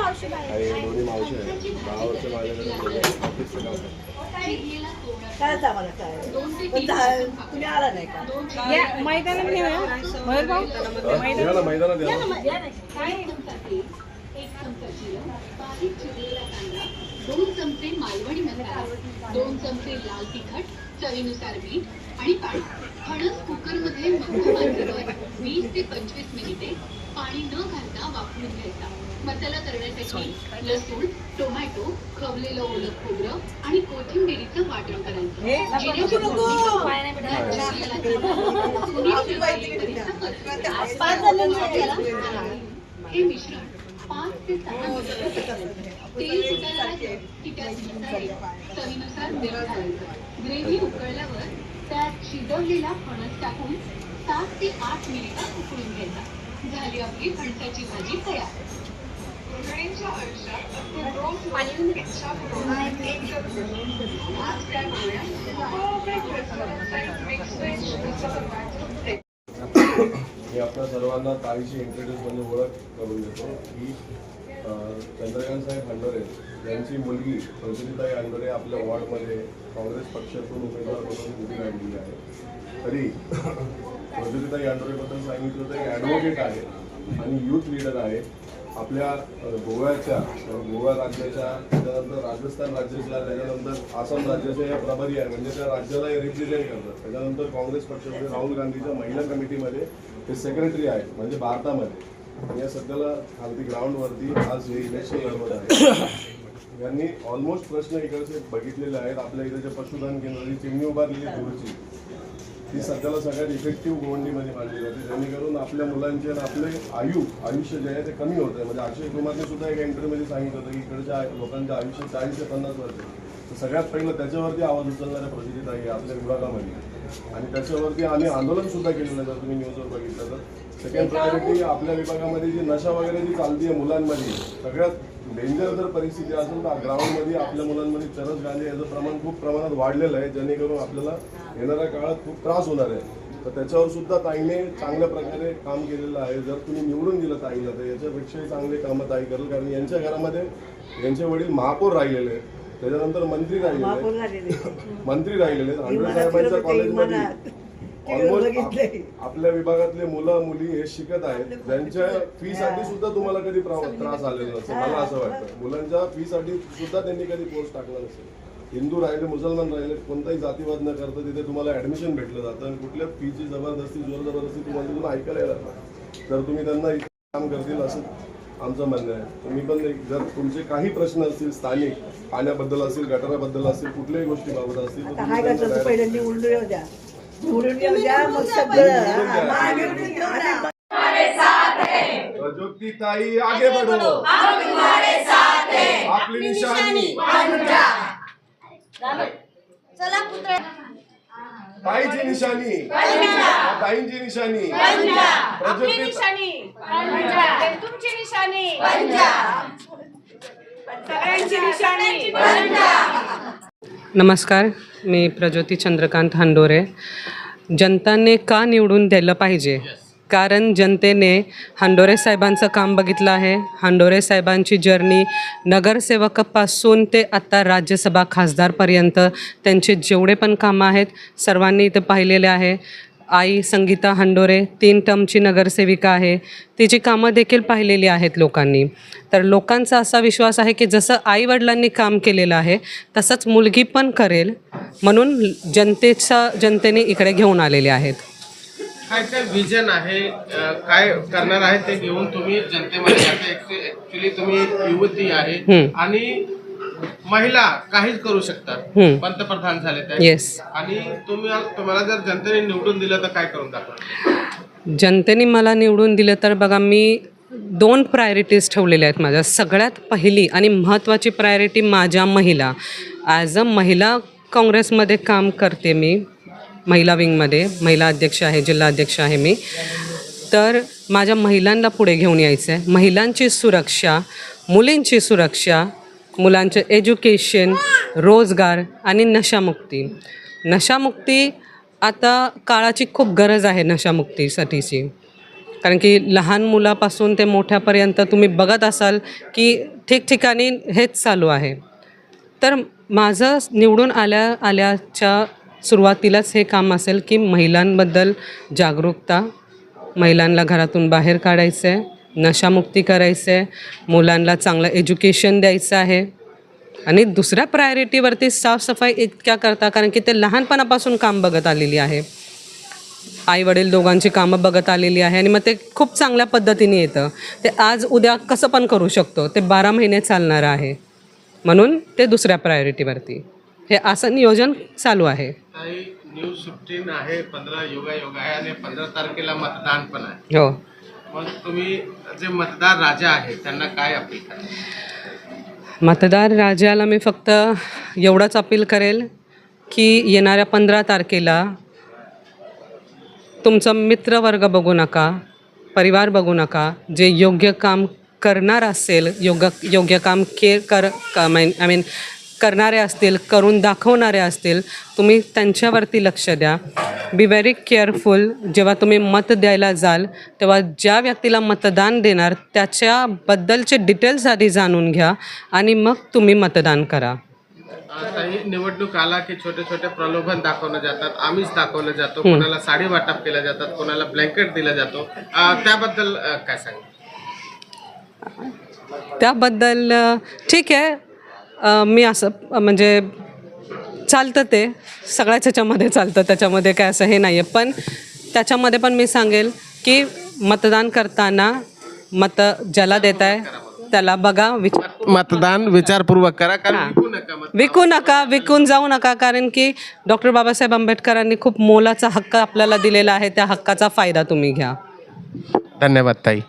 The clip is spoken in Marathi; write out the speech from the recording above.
आणि दोन्ही मावशी आहेत. 10 वर्ष माझ्याकडे ऑफिसचं काम आहे. काय आम्हाला काय तुम्ही आला नाही का मैदानात नेऊया मयूर भाऊ या ना मैदानात या ना. एक चमचा जिरं, बारीक चिरलेला कांदा, 2 चमचे मालवणी मसाला, 2 चमचे लाल तिखट, चवीनुसार मीठ आणि पाणी. फणस कुकरमध्ये मध्यम आचेवर 20 ते 25 मिनिटे पाणी न घालता वाफवून घ्यायचा. मसाला करण्यासाठी लसूण, टोमॅटो, खवलेलं ओलं खोबरं आणि कोथिंबिरीचं वाटण करायचं. हे मिश्रण 5 ते 6 मिनिटं तेल सुटायला की त्यात चवीनुसार मीठ घालायचं. ग्रेव्ही उकळल्यावर त्यात शिजवलेला फणस टाकून 7 ते 8 मिनिटं उकळून घ्यायचा. झाली आपली फणसाची भाजी तयार. गृहिणींच्या आयुष्यात रोज मी आपल्या सर्वांना ताईची इंट्रोड्यूस मध्ये ओळख करून देतो की चंद्रकांत साहेब हंडोरे यांची मुलगी प्रज्वलिताई हंडोरे आपल्या वॉर्डमध्ये काँग्रेस पक्षातून उमेदवार म्हणून उभी राहिलेली आहे. तरी प्रज्वलिताई हंडोरेबद्दल सांगितलं तर ॲडव्होकेट आहे आणि युथ लीडर आहे. आपल्या गोवा राज्याच्या, त्याच्यानंतर राजस्थान राज्याच्या, त्याच्यानंतर आसाम राज्याच्या या प्रभारी आहे, म्हणजे त्या राज्याला रिप्रेझेंट करतात. त्याच्यानंतर काँग्रेस पक्षामध्ये राहुल गांधीच्या महिला कमिटीमध्ये ते सेक्रेटरी आहेत, म्हणजे भारतामध्ये. या सध्याला खालती ग्राउंडवरती आज हे इलेक्शन लढवत आहे. यांनी ऑलमोस्ट प्रश्न इकडचे बघितलेले आहेत. आपल्या इथे जे पशुधन केंद्राची चिमणी उभारलेली दूरची, ती सध्याला सगळ्यात इफेक्टिव्ह गोवंडीमध्ये मानली जाते, जेणेकरून आपल्या मुलांचे आणि आपले आयुष्य जे आहे ते कमी होत आहे. म्हणजे अक्षय कुमारने सुद्धा एका इंटरव्ह्यूमध्ये सांगितलं होतं की इकडच्या लोकांचं आयुष्य 40 ते 50 वर्ष. तर सगळ्यात पहिलं त्याच्यावरती आवाज उचलणाऱ्या प्रज्वलिताई आहे आपल्या विभागामध्ये, आणि त्याच्यावरती आम्ही आंदोलन सुद्धा केलेलं आहे. जर तुम्ही न्यूजवर बघितलं तर सेकंड प्रायोरिटी आपल्या विभागामध्ये जी नशा वगैरे जी चालती आहे मुलांमध्ये, सगळ्यात डेंजर जर परिस्थिती असेल तर ग्राउंडमध्ये आपल्या मुलांमध्ये चरस गांजे याचं प्रमाण खूप प्रमाणात वाढलेलं आहे, जेणेकरून आपल्याला येणाऱ्या काळात खूप त्रास होणार आहे. तर त्याच्यावर सुद्धा ताईने चांगल्या प्रकारे काम केलेलं आहे. जर तुम्ही निवडून दिलं ताईला तर याच्यापेक्षाही चांगले कामं ताई करेल, कारण यांच्या घरामध्ये यांचे वडील महापौर राहिलेले आहेत, त्याच्यानंतर मंत्री राहिलेले आहेत, हंडोरे साहेबांच्या कॉलेजमध्ये ऑलमोस्ट आपल्या विभागातले मुलं मुली हे शिकत आहेत, ज्यांच्या फी साठी सुद्धा तुम्हाला कधी त्रास आलेला नसेल. मला असं वाटतं मुलांच्या फी साठी सुद्धा त्यांनी कधी कोर्स टाकला नसेल. हिंदू राहिले, मुसलमान राहिले, कोणताही जातीवाद न करता तिथे तुम्हाला ऍडमिशन भेटलं जातं, आणि कुठल्या फीची जबरदस्ती जोरजबरदस्ती तुम्हाला तिथून ऐकायला येणार नाही. तर तुम्ही त्यांना काम करतील असं आमचं म्हणणं आहे. तुम्ही पण जर तुमचे काही प्रश्न असतील, स्थानिक पाण्याबद्दल असतील, गटाराबद्दल असतील, कुठल्याही गोष्टी बाबत असतील तर प्रज्वलिताई आगे बढ़ो, हम तुम्हारे साथ हैं, आपली निशानी चला पुत्र, ताईची निशानी, ताईंची निशानी, आपली निशानी, तुमची निशानी, सगळ्यांची निशानी. नमस्कार, मी प्रज्योती चंद्रकांत हंडोरे. जनताने का निवडून द्यायला पाहिजे? कारण जनतेने हंडोरे साहेबांचं काम बघितलं आहे. हंडोरे साहेबांची जर्नी नगरसेवकापासून ते आता राज्यसभा खासदारपर्यंत त्यांचे जेवढे पण कामं आहेत सर्वांनी इथं पाहिलेले आहे. आई संगीता हंडोरे 3 टर्मची नगरसेविका आहे, तिची कामं देखील पाहिलेली आहेत लोकांनी. तर लोकांचा असा विश्वास आहे की जसं आईवडिलांनी काम केलेलं आहे तसंच मुलगी पण करेल, म्हणून जनतेने इकडे घेऊन आलेले आहेत. काय काय विजन आहे, काय करणार आहे ते घेऊन तुम्ही जनतेमध्ये ऍक्च्युली तुम्ही युवती आहे आणि महिला काहीच करू शकतात, पंतप्रधान झाले त्या. येस. आणि तुम्हाला जर जनतेने निवडून दिलं तर काय करून दाखवा? जनतेने मला निवडून दिलं तर बघा, मी 2 प्रायोरिटीज ठेवलेल्या आहेत माझ्या. सगळ्यात पहिली आणि महत्त्वाची प्रायोरिटी माझ्या महिला. ॲज अ महिला काँग्रेसमध्ये काम करते मी, महिला विंगमध्ये महिला अध्यक्ष आहे, जिल्हा अध्यक्ष आहे मी. तर माझ्या महिलांना पुढे घेऊन यायचं आहे. महिलांची सुरक्षा, मुलींची सुरक्षा, मुलांचं एज्युकेशन, रोजगार आणि नशामुक्ती. नशामुक्ती आता काळाची खूप गरज आहे नशामुक्तीसाठीची. कारण की लहान मुलापासून ते मोठ्यापर्यंत तुम्ही बघत असाल की ठिकठिकाणी हेच चालू आहे. तर माझं निवडून आल्याच्या सुरुवातीलाच हे काम असेल की महिलांबद्दल जागरूकता, महिलांना घरातून बाहेर काढायचं आहे, नशामुक्ती करायचं आहे, मुलांना चांगलं एज्युकेशन द्यायचं आहे. आणि दुसऱ्या प्रायोरिटीवरती साफसफाई इतक्या करता, कारण की ते लहानपणापासून काम बघत आलेली आहे, आई वडील दोघांची कामं बघत आलेली आहे आणि मग ते खूप चांगल्या पद्धतीने येतं. ते आज उद्या कसं पण करू शकतो, ते 12 महिने चालणारं आहे, म्हणून ते दुसऱ्या प्रायोरिटीवरती हे असं नियोजन चालू आहे. ताई, न्यूज 15 आहे, 15 योगायोग आहे आणि 15 तारखेला मतदान पण आहे. हो. मग तुम्ही जे मतदार राजा आहे त्यांना काय अपील करा? मतदार राजाला मी फक्त एवढंच अपील करेल की येणाऱ्या 15 तारखेला तुमचं मित्रवर्ग बघू नका, परिवार बघू नका. जे योग्य काम करणार असेल, योग्य काम करणारे असतील, करून दाखवणारे असतील, तुम्ही त्यांच्यावरती लक्ष द्या. Be very careful. जेव्हा तुम्ही मत द्यायला जाल तेव्हा ज्या व्यक्तीला मतदान देणार त्याच्याबद्दलचे डिटेल्स आधी जाणून घ्या आणि मग तुम्ही मतदान करा. काही निवडणूक आला की छोटे छोटे प्रलोभन दाखवलं जातात, आमिष दाखवलं जातो, कोणाला साडी वाटप केलं जातात, कोणाला ब्लँकेट दिलं जातो, त्याबद्दल काय सांगा? त्याबद्दल ठीक आहे, मी असं म्हणजे चालतं, ते सगळ्याच ह्याच्यामध्ये चालतं, त्याच्यामध्ये काय असं हे नाही आहे. पण त्याच्यामध्ये पण मी सांगेल की मतदान करताना मत ज्याला देत आहे त्याला बघा, मतदान विचारपूर्वक करा, कारण विकून जाऊ नका. कारण की डॉक्टर बाबासाहेब आंबेडकरांनी खूप मोलाचा हक्क आपल्याला दिलेला आहे, त्या हक्काचा फायदा तुम्ही घ्या. धन्यवाद ताई.